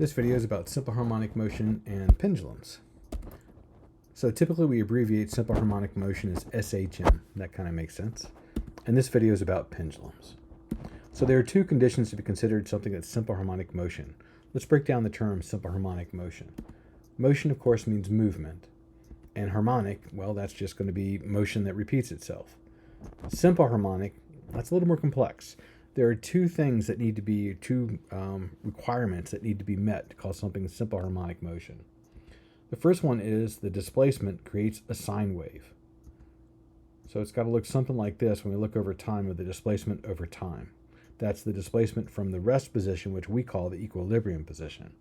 This video is about simple harmonic motion and pendulums. So typically we abbreviate simple harmonic motion as SHM. That kind of makes sense. And this video is about pendulums. So there are two conditions to be considered something that's simple harmonic motion. Let's break down the term simple harmonic motion. Motion, of course, means movement. And harmonic, well, that's just going to be motion that repeats itself. Simple harmonic, that's a little more complex. There are two things that need to be, requirements that need to be met to call something simple harmonic motion. The first one is the displacement creates a sine wave. So it's got to look something like this when we look over time with the displacement over time. That's the displacement from the rest position, which we call the equilibrium position.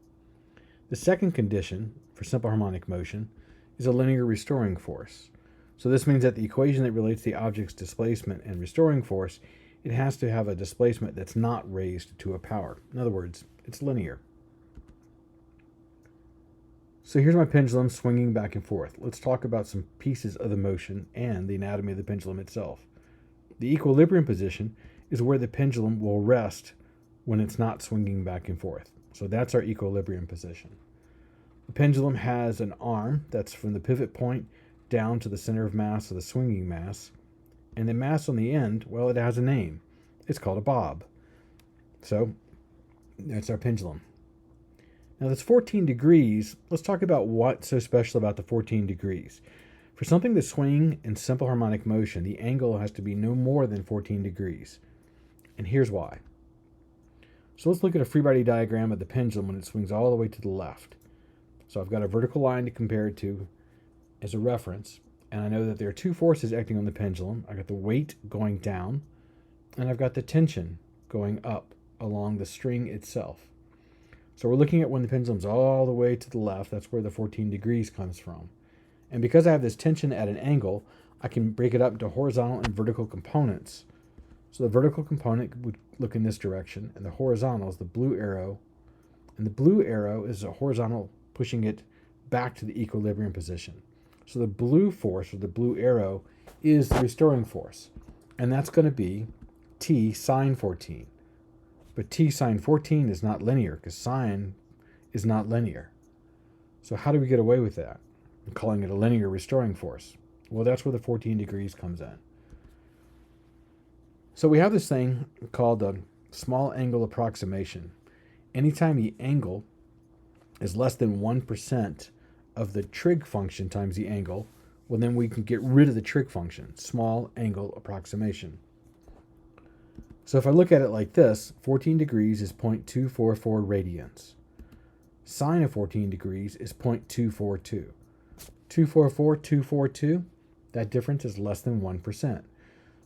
The second condition for simple harmonic motion is a linear restoring force. So this means that the equation that relates the object's displacement and restoring force, it has to have a displacement that's not raised to a power. In other words, it's linear. So here's my pendulum swinging back and forth. Let's talk about some pieces of the motion and the anatomy of the pendulum itself. The equilibrium position is where the pendulum will rest when it's not swinging back and forth. So that's our equilibrium position. The pendulum has an arm that's from the pivot point down to the center of mass of the swinging mass. And the mass on the end, well, it has a name. It's called a bob. So that's our pendulum. Now that's 14 degrees. Let's talk about what's so special about the 14 degrees. For something to swing in simple harmonic motion, the angle has to be no more than 14 degrees. And here's why. So let's look at a free body diagram of the pendulum when it swings all the way to the left. So I've got a vertical line to compare it to as a reference. And I know that there are two forces acting on the pendulum. I've got the weight going down, and I've got the tension going up along the string itself. So we're looking at when the pendulum's all the way to the left. That's where the 14 degrees comes from. And because I have this tension at an angle, I can break it up into horizontal and vertical components. So the vertical component would look in this direction, and the horizontal is the blue arrow. And the blue arrow is a horizontal pushing it back to the equilibrium position. So the blue force, or the blue arrow, is the restoring force. And that's going to be T sine 14. But T sine 14 is not linear, because sine is not linear. So how do we get away with that? I'm calling it a linear restoring force. Well, that's where the 14 degrees comes in. So we have this thing called a small angle approximation. Anytime the angle is less than 1% of the trig function times the angle, well, then we can get rid of the trig function, small angle approximation. So if I look at it like this, 14 degrees is 0.244 radians. Sine of 14 degrees is 0.242. 244, 242, that difference is less than 1%.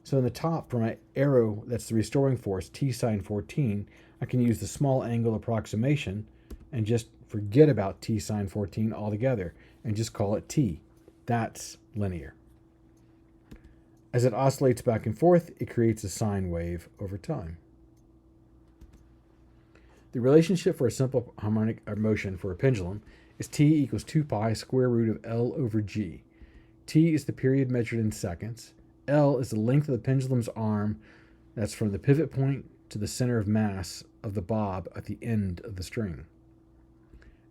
So in the top, for my arrow, that's the restoring force, T sine 14, I can use the small angle approximation and just forget about T sine 14 altogether and just call it T. That's linear. As it oscillates back and forth, it creates a sine wave over time. The relationship for a simple harmonic motion for a pendulum is T equals 2 pi square root of L over G. T is the period measured in seconds. L is the length of the pendulum's arm. That's from the pivot point to the center of mass of the bob at the end of the string.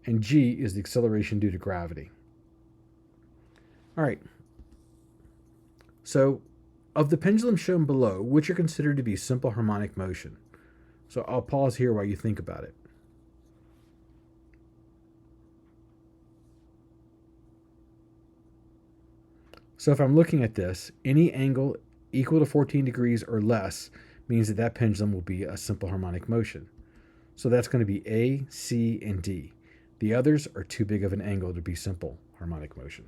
And G is the acceleration due to gravity. All right. So of the pendulums shown below, which are considered to be simple harmonic motion? So I'll pause here while you think about it. So if I'm looking at this, any angle equal to 14 degrees or less means that that pendulum will be a simple harmonic motion. So that's going to be A, C, and D. The others are too big of an angle to be simple harmonic motion.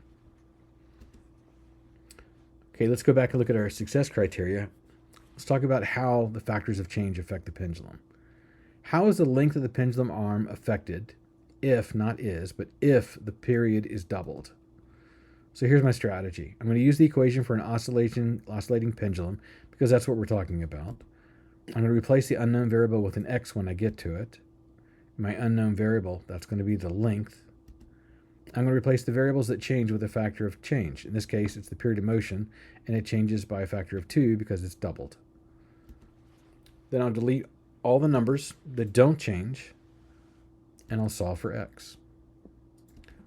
Okay, let's go back and look at our success criteria. Let's talk about how the factors of change affect the pendulum. How is the length of the pendulum arm affected if, not is, but if the period is doubled? So here's my strategy. I'm going to use the equation for an oscillating pendulum because that's what we're talking about. I'm going to replace the unknown variable with an x when I get to it. My unknown variable, that's going to be the length. I'm going to replace the variables that change with a factor of change. In this case, it's the period of motion, and it changes by a factor of 2 because it's doubled. Then I'll delete all the numbers that don't change, and I'll solve for x.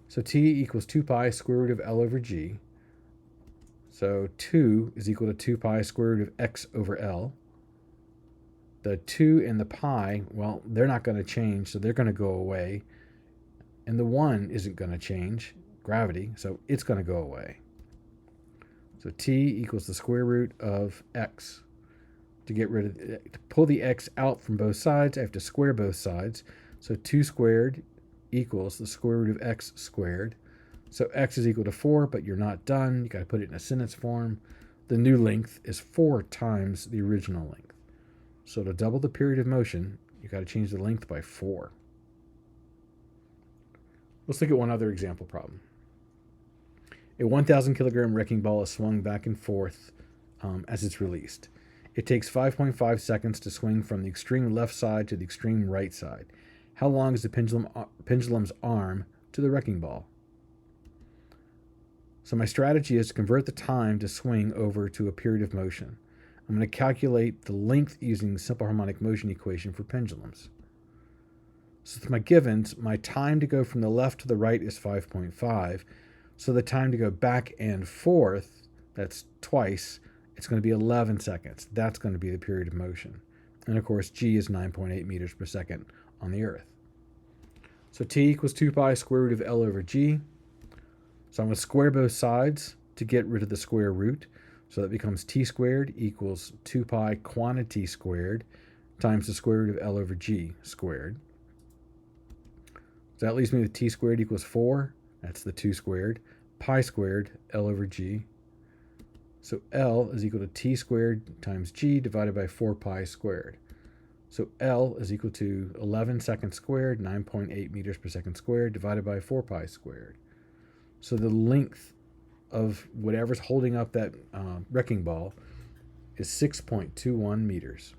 So t equals 2 pi square root of L over g. So 2 is equal to 2 pi square root of x over L. The 2 and the pi, well, they're not going to change, so they're going to go away. And the 1 isn't going to change, gravity, so it's going to go away. So t equals the square root of x. To pull the x out from both sides, I have to square both sides. So 2 squared equals the square root of x squared. So x is equal to 4, but you're not done. You got to put it in a sentence form. The new length is 4 times the original length. So to double the period of motion, you got to change the length by 4. Let's look at one other example problem. A 1,000 kilogram wrecking ball is swung back and forth as it's released. It takes 5.5 seconds to swing from the extreme left side to the extreme right side. How long is the pendulum's arm to the wrecking ball? So my strategy is to convert the time to swing over to a period of motion. I'm going to calculate the length using the simple harmonic motion equation for pendulums. So with my givens, my time to go from the left to the right is 5.5. So the time to go back and forth, that's twice, it's going to be 11 seconds. That's going to be the period of motion. And of course, g is 9.8 meters per second on the Earth. So t equals 2 pi square root of L over g. So I'm going to square both sides to get rid of the square root. So that becomes t squared equals 2 pi quantity squared times the square root of L over g squared. So that leaves me with t squared equals 4. That's the 2 squared. Pi squared L over g. So L is equal to t squared times g divided by 4 pi squared. So L is equal to 11 seconds squared, 9.8 meters per second squared, divided by 4 pi squared. So the length of whatever's holding up that wrecking ball is 6.21 meters.